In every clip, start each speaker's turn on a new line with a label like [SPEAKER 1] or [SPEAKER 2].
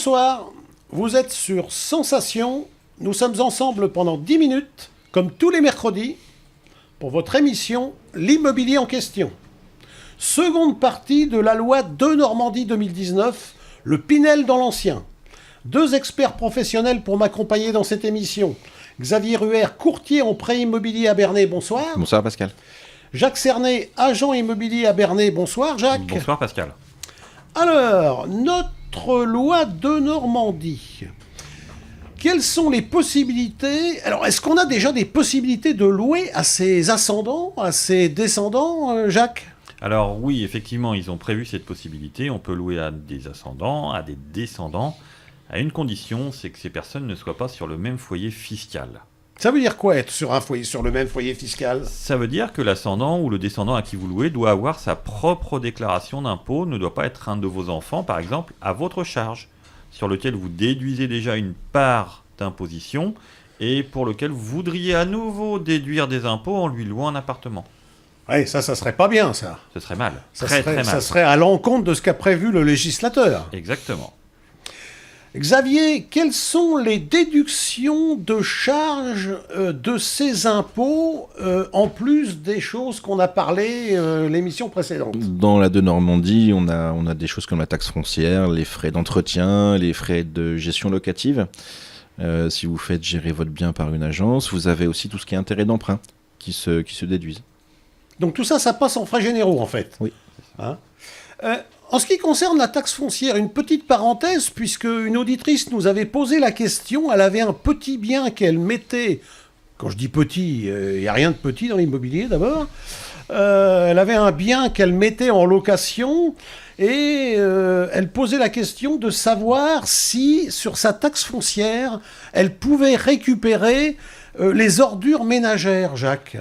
[SPEAKER 1] Bonsoir, vous êtes sur Sensation. Nous sommes ensemble pendant 10 minutes, comme tous les mercredis, pour votre émission L'immobilier en question. Seconde partie de la loi de Normandie 2019, le Pinel dans l'ancien. 2 experts professionnels pour m'accompagner dans cette émission. Xavier Ruher, courtier en prêt immobilier à Bernay, bonsoir.
[SPEAKER 2] Bonsoir Pascal.
[SPEAKER 1] Jacques Cernet, agent immobilier à Bernay, bonsoir Jacques.
[SPEAKER 3] Bonsoir Pascal.
[SPEAKER 1] Alors, notre loi de Normandie. Quelles sont les possibilités? Alors, est-ce qu'on a déjà des possibilités de louer à ses ascendants, à ses descendants, Jacques?
[SPEAKER 3] Alors oui, effectivement, ils ont prévu cette possibilité. On peut louer à des ascendants, à des descendants, à une condition, c'est que ces personnes ne soient pas sur le même foyer fiscal.
[SPEAKER 1] Ça veut dire quoi être sur un foyer, sur le même foyer fiscal?
[SPEAKER 3] Ça veut dire que l'ascendant ou le descendant à qui vous louez doit avoir sa propre déclaration d'impôt, ne doit pas être un de vos enfants, par exemple, à votre charge, sur lequel vous déduisez déjà une part d'imposition et pour lequel vous voudriez à nouveau déduire des impôts en lui louant un appartement.
[SPEAKER 1] Oui, ça serait pas bien, ça.
[SPEAKER 3] Ce serait mal.
[SPEAKER 1] Très mal. Ça
[SPEAKER 3] mal.
[SPEAKER 1] serait à l'encontre de ce qu'a prévu le législateur.
[SPEAKER 3] Exactement.
[SPEAKER 1] Xavier, quelles sont les déductions de charges de ces impôts, en plus des choses qu'on a parlé l'émission précédente?
[SPEAKER 2] Dans la de Normandie, on a des choses comme la taxe foncière, les frais d'entretien, les frais de gestion locative. Si vous faites gérer votre bien par une agence, vous avez aussi tout ce qui est intérêt d'emprunt qui se déduisent.
[SPEAKER 1] Donc tout ça, ça passe en frais généraux, en fait.
[SPEAKER 2] Oui.
[SPEAKER 1] Hein? En ce qui concerne la taxe foncière, une petite parenthèse, puisque une auditrice nous avait posé la question, elle avait un petit bien qu'elle mettait, quand je dis petit, il n'y a rien de petit dans l'immobilier d'abord, elle avait un bien qu'elle mettait en location, et elle posait la question de savoir si, sur sa taxe foncière, elle pouvait récupérer les ordures ménagères, Jacques.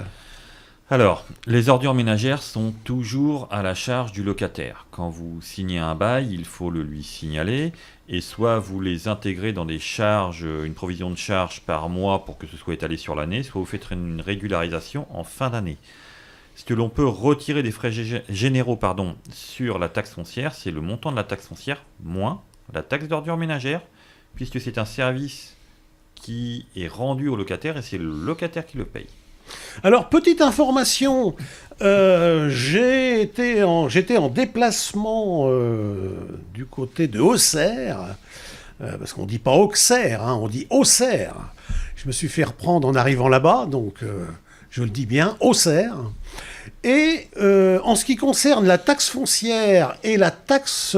[SPEAKER 3] Alors, les ordures ménagères sont toujours à la charge du locataire. Quand vous signez un bail, il faut le lui signaler, et soit vous les intégrez dans des charges, une provision de charges par mois pour que ce soit étalé sur l'année, soit vous faites une régularisation en fin d'année. Ce que l'on peut retirer des frais généraux sur la taxe foncière, c'est le montant de la taxe foncière moins la taxe d'ordures ménagères, puisque c'est un service qui est rendu au locataire et c'est le locataire qui le paye.
[SPEAKER 1] Alors, petite information, j'étais en déplacement du côté de Auxerre, parce qu'on ne dit pas Auxerre, on dit Auxerre. Je me suis fait reprendre en arrivant là-bas, donc je le dis bien, Auxerre. Et en ce qui concerne la taxe foncière et la taxe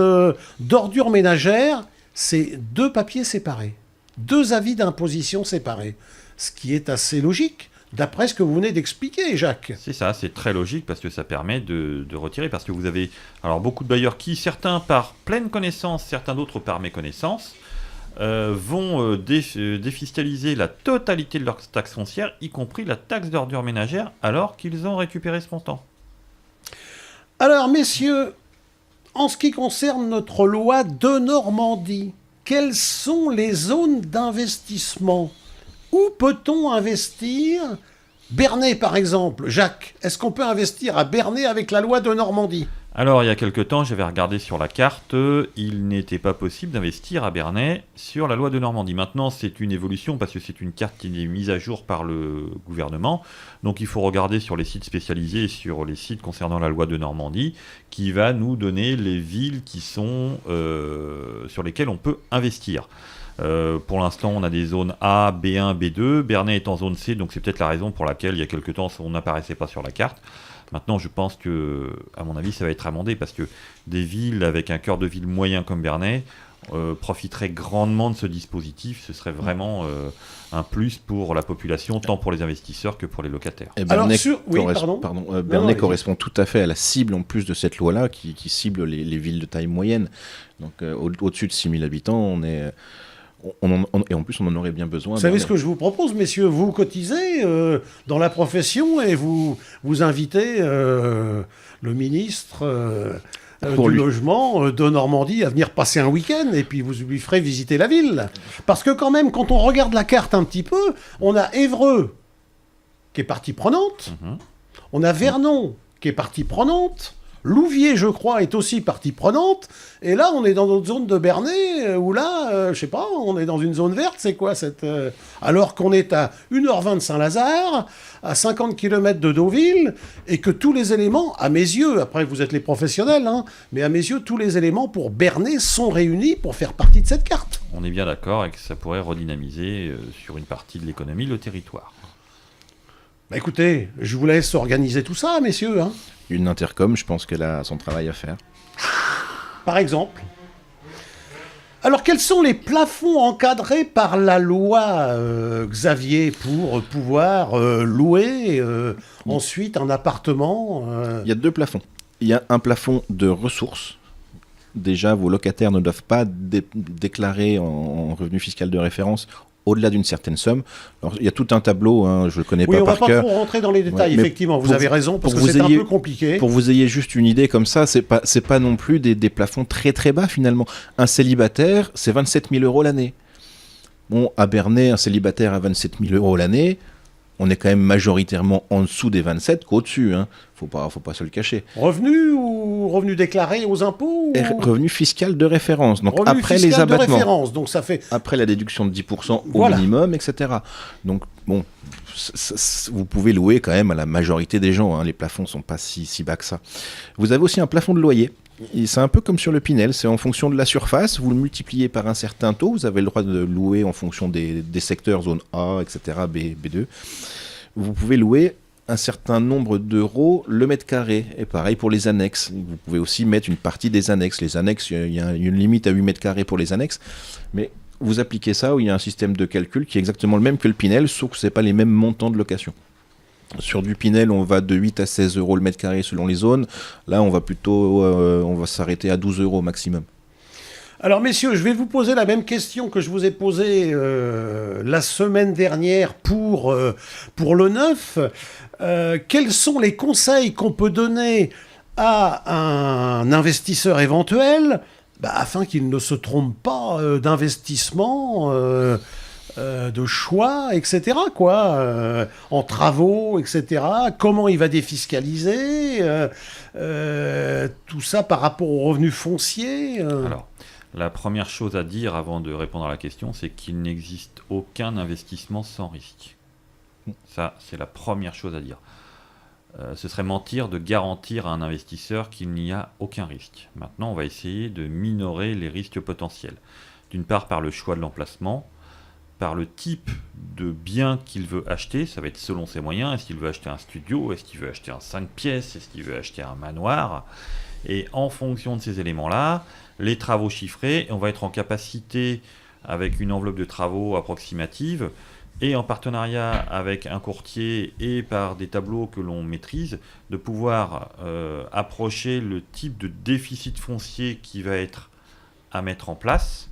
[SPEAKER 1] d'ordures ménagères, c'est 2 papiers séparés, 2 avis d'imposition séparés, ce qui est assez logique. D'après ce que vous venez d'expliquer, Jacques.
[SPEAKER 3] C'est ça, c'est très logique parce que ça permet de retirer, parce que vous avez alors beaucoup de bailleurs qui, certains par pleine connaissance, certains d'autres par méconnaissance, vont défiscaliser la totalité de leur taxe foncière, y compris la taxe d'ordures ménagères, alors qu'ils ont récupéré ce montant.
[SPEAKER 1] Alors, messieurs, en ce qui concerne notre loi de Normandie, quelles sont les zones d'investissement? Où peut-on investir? Bernay, par exemple. Jacques, est-ce qu'on peut investir à Bernay avec la loi de Normandie?
[SPEAKER 3] Alors, il y a quelque temps, j'avais regardé sur la carte, il n'était pas possible d'investir à Bernay sur la loi de Normandie. Maintenant, c'est une évolution parce que c'est une carte qui est mise à jour par le gouvernement. Donc, il faut regarder sur les sites spécialisés, sur les sites concernant la loi de Normandie, qui va nous donner les villes qui sont sur lesquelles on peut investir. Pour l'instant, on a des zones A, B1, B2. Bernay est en zone C, donc c'est peut-être la raison pour laquelle, il y a quelques temps, on n'apparaissait pas sur la carte. Maintenant, je pense que, à mon avis, ça va être amendé, parce que des villes avec un cœur de ville moyen comme Bernay profiteraient grandement de ce dispositif. Ce serait vraiment un plus pour la population, tant pour les investisseurs que pour les locataires.
[SPEAKER 2] Et Bernay,
[SPEAKER 1] Bernay
[SPEAKER 2] correspond tout à fait à la cible, en plus de cette loi-là, qui cible les villes de taille moyenne. Donc, au-dessus de 6000 habitants, on est... et en plus, on en aurait bien besoin.
[SPEAKER 1] Vous savez ce que je vous propose, messieurs? Vous cotisez dans la profession et vous invitez le ministre du logement de Normandie à venir passer un week-end, et puis vous lui ferez visiter la ville. Parce que quand même, quand on regarde la carte un petit peu, on a Évreux qui est partie prenante, on a Vernon qui est partie prenante, Louviers, je crois, est aussi partie prenante. Et là, on est dans notre zone de Bernay, où là, je sais pas, on est dans une zone verte. C'est quoi cette... Alors qu'on est à 1h20 de Saint-Lazare, à 50 km de Deauville, et que tous les éléments, à mes yeux, après vous êtes les professionnels, hein, mais à mes yeux, tous les éléments pour Bernay sont réunis pour faire partie de cette carte.
[SPEAKER 3] On est bien d'accord et que ça pourrait redynamiser sur une partie de l'économie le territoire.
[SPEAKER 1] Bah écoutez, je vous laisse organiser tout ça, messieurs. Hein.
[SPEAKER 2] Une intercom, je pense qu'elle a son travail à faire.
[SPEAKER 1] Par exemple. Alors, quels sont les plafonds encadrés par la loi, Xavier, pour pouvoir louer ensuite un appartement
[SPEAKER 2] Il y a 2 plafonds. Il y a un plafond de ressources. Déjà, vos locataires ne doivent pas déclarer en revenu fiscal de référence au-delà d'une certaine somme. Alors, il y a tout un tableau, hein, je ne le connais pas par cœur.
[SPEAKER 1] Oui, on ne va pas trop rentrer dans les détails, effectivement, vous avez raison, parce que c'est un peu compliqué.
[SPEAKER 2] Pour vous ayez juste une idée comme ça, c'est pas non plus des plafonds très très bas finalement. Un célibataire, c'est 27 000 € l'année. Bon, à Bernay, un célibataire à 27 000 € l'année, on est quand même majoritairement en dessous des 27 qu'au-dessus. Hein. Faut pas se le cacher.
[SPEAKER 1] Revenu ou revenu déclaré aux impôts ou...
[SPEAKER 2] Revenu fiscal de référence. Donc
[SPEAKER 1] revenu
[SPEAKER 2] après les abattements.
[SPEAKER 1] De référence, donc ça fait...
[SPEAKER 2] Après la déduction de 10% au minimum, etc. Donc bon, vous pouvez louer quand même à la majorité des gens. Hein. Les plafonds ne sont pas si bas que ça. Vous avez aussi un plafond de loyer. C'est un peu comme sur le Pinel, c'est en fonction de la surface, vous le multipliez par un certain taux, vous avez le droit de louer en fonction des secteurs, zone A, etc., B2. Vous pouvez louer un certain nombre d'euros le mètre carré, et pareil pour les annexes. Vous pouvez aussi mettre une partie des annexes. Les annexes, il y a une limite à 8 mètres carrés pour les annexes, mais vous appliquez ça où il y a un système de calcul qui est exactement le même que le Pinel, sauf que ce n'est pas les mêmes montants de location. Sur du Pinel, on va de 8 à 16 € le mètre carré selon les zones. Là, on va plutôt on va s'arrêter à 12 € maximum.
[SPEAKER 1] Alors, messieurs, je vais vous poser la même question que je vous ai posée la semaine dernière pour le 9. Quels sont les conseils qu'on peut donner à un investisseur éventuel afin qu'il ne se trompe pas d'investissement de choix, etc., quoi, en travaux, etc., comment il va défiscaliser, tout ça par rapport aux revenus fonciers.
[SPEAKER 3] Alors, la première chose à dire avant de répondre à la question, c'est qu'il n'existe aucun investissement sans risque. Ça, c'est la première chose à dire. Ce serait mentir de garantir à un investisseur qu'il n'y a aucun risque. Maintenant, on va essayer de minorer les risques potentiels. D'une part, par le choix de l'emplacement, par le type de bien qu'il veut acheter, ça va être selon ses moyens. Est-ce qu'il veut acheter un studio? Est-ce qu'il veut acheter un 5 pièces? Est-ce qu'il veut acheter un manoir? Et en fonction de ces éléments-là, les travaux chiffrés, on va être en capacité, avec une enveloppe de travaux approximative, et en partenariat avec un courtier et par des tableaux que l'on maîtrise, de pouvoir approcher le type de déficit foncier qui va être à mettre en place.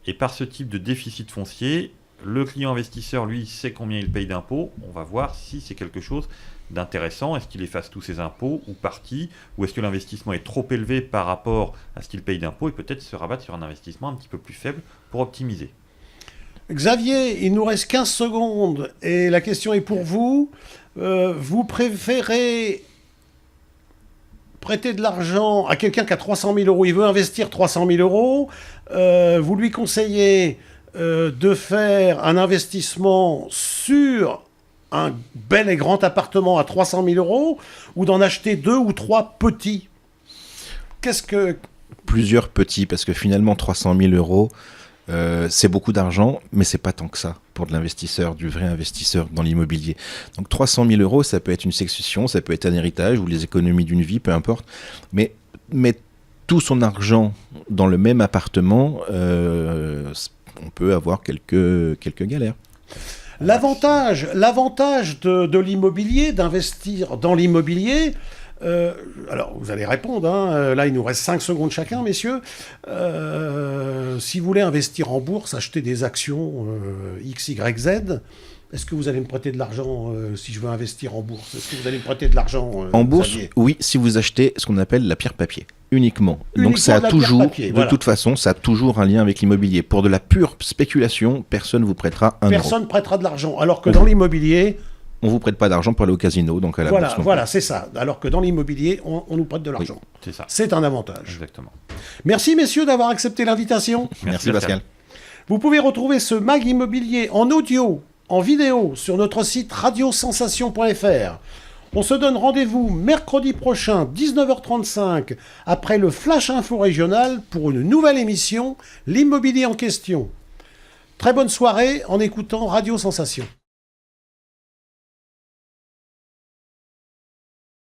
[SPEAKER 3] Et par ce type de déficit foncier, le client investisseur, lui, sait combien il paye d'impôts. On va voir si c'est quelque chose d'intéressant. Est-ce qu'il efface tous ses impôts ou partie? Ou est-ce que l'investissement est trop élevé par rapport à ce qu'il paye d'impôts et peut-être se rabattre sur un investissement un petit peu plus faible pour optimiser?
[SPEAKER 1] Xavier, il nous reste 15 secondes et la question est pour vous. Vous préférez prêter de l'argent à quelqu'un qui a 300 000 €, il veut investir 300 000 €, vous lui conseillez de faire un investissement sur un bel et grand appartement à 300 000 € ou d'en acheter 2 ou 3 petits? Qu'est-ce que...
[SPEAKER 2] Plusieurs petits, parce que finalement 300 000 €, c'est beaucoup d'argent, mais c'est pas tant que ça pour de l'investisseur, du vrai investisseur dans l'immobilier. Donc 300 000 €, ça peut être une succession, ça peut être un héritage ou les économies d'une vie, peu importe. Mais mettre tout son argent dans le même appartement, on peut avoir quelques galères.
[SPEAKER 1] L'avantage de l'immobilier, d'investir dans l'immobilier, alors vous allez répondre, hein, là il nous reste 5 secondes chacun, messieurs. Si vous voulez investir en bourse, acheter des actions X, Y, Z, est-ce que vous allez me prêter de l'argent si je veux investir en bourse? Est-ce que vous allez me prêter de l'argent
[SPEAKER 2] en bourse? Xavier? Oui, si vous achetez ce qu'on appelle la pierre papier. Uniquement. Donc ça a toujours, de toute façon, ça a toujours un lien avec l'immobilier. Pour de la pure spéculation, personne ne vous prêtera un euro.
[SPEAKER 1] Personne ne prêtera de l'argent. Alors que dans l'immobilier,
[SPEAKER 2] on vous prête pas d'argent pour aller au casino, donc à la bourse.
[SPEAKER 1] Voilà, c'est ça. Alors que dans l'immobilier, on nous prête de l'argent.
[SPEAKER 3] Oui, c'est ça.
[SPEAKER 1] C'est un avantage.
[SPEAKER 3] Exactement.
[SPEAKER 1] Merci messieurs d'avoir accepté l'invitation.
[SPEAKER 2] Merci Pascal.
[SPEAKER 1] Vous pouvez retrouver ce mag immobilier en audio, en vidéo, sur notre site radiosensation.fr. On se donne rendez-vous mercredi prochain, 19h35, après le Flash Info Régional, pour une nouvelle émission, l'immobilier en question. Très bonne soirée en écoutant Radio Sensation.